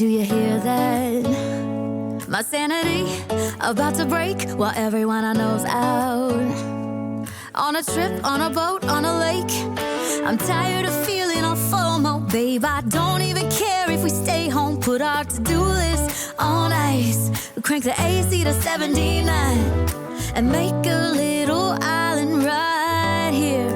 Do you hear that? My sanity about to break while everyone I know's out. On a trip, on a boat, on a lake. I'm tired of feeling all FOMO, babe. I don't even care if we stay home. Put our to-do list on ice. Crank the AC to 79 and make a little island right here.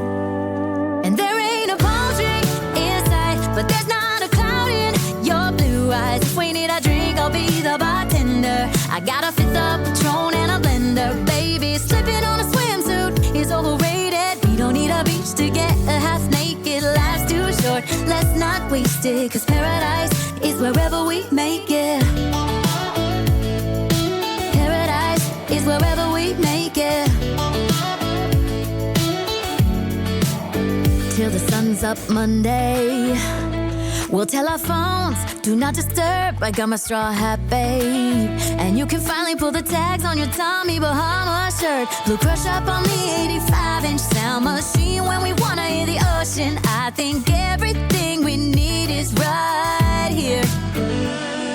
And there ain't a palm tree in sight, but there's not a cloud in your blue eyes. If we need a drink, I'll be the bartender. I got a fifth of Patron and a blender, baby. Slipping on a swimsuit is overrated. We don't need a beach to get a half naked. Life's too short, let's not waste it, 'cause paradise is wherever we make it. Paradise is wherever we make it. Till the sun's up Monday, we'll tell our phones, do not disturb. I got my straw hat, babe. And you can finally pull the tags on your Tommy Bahama shirt. Blue crush up on the 85-inch sound machine when we wanna hear the ocean. I think everything we need is right here.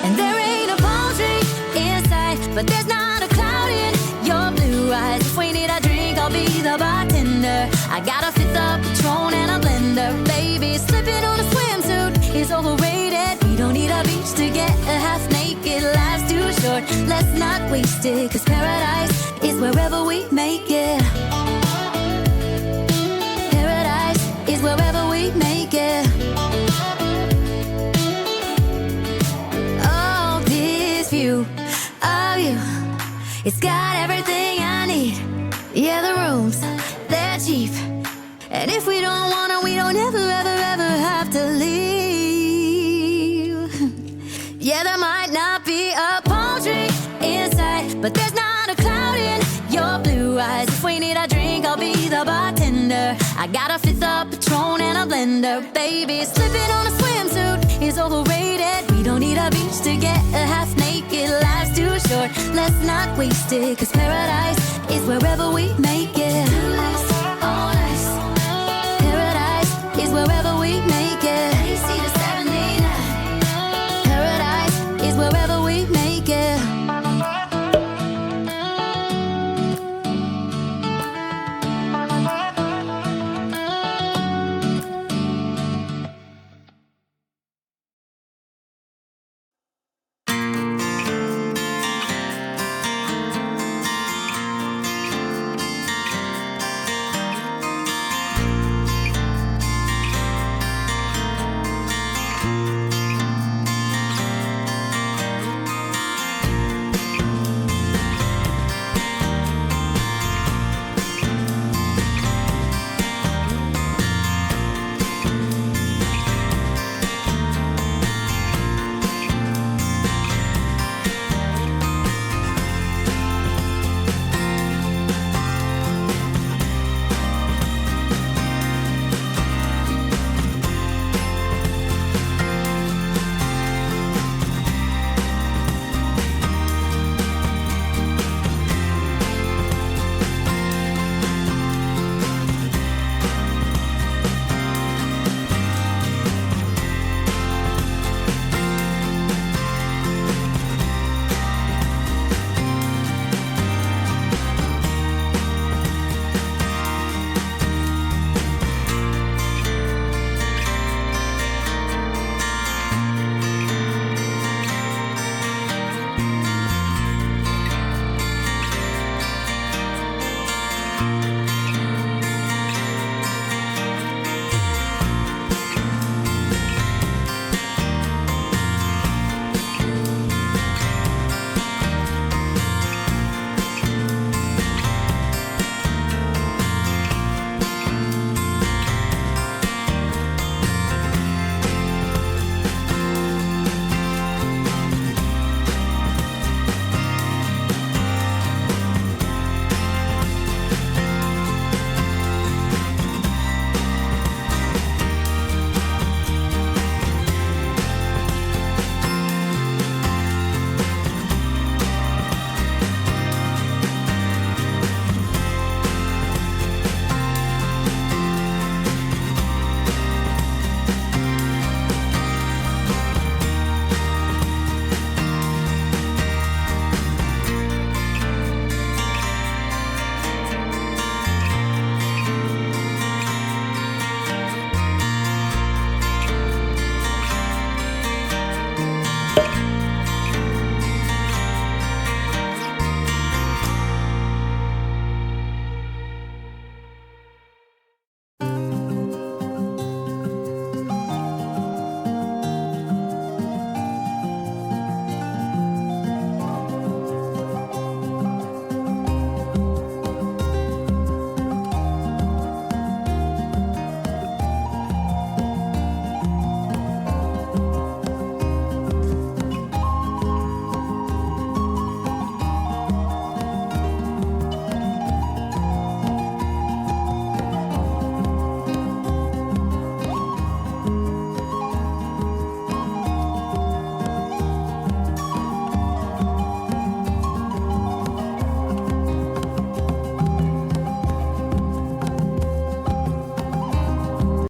And there ain't a palm tree in sight, but there's not a cloud in your blue eyes. If we need a drink, I'll be the bartender. I got a fifth of Patron and a blender, baby. Slipping on a swimsuit is overrated. We don't need a beach to get a half naked. Life's too short, let's not waste it, 'cause paradise is wherever we make it. Paradise is wherever we make it. Oh, this view of you, it's got everything I need. Yeah, the rooms, they're cheap. And if we don't wanna, we don't ever, ever, ever have to leave. Yeah, there might not be a palm tree in sight, but there's not a cloud in your blue eyes. If we need a drink, I'll be the bartender. I got a fifth of Patron and a blender, baby. Slipping on a swimsuit is overrated. We don't need a beach to get a half naked. Life's too short, let's not waste it, 'cause paradise is wherever we make it.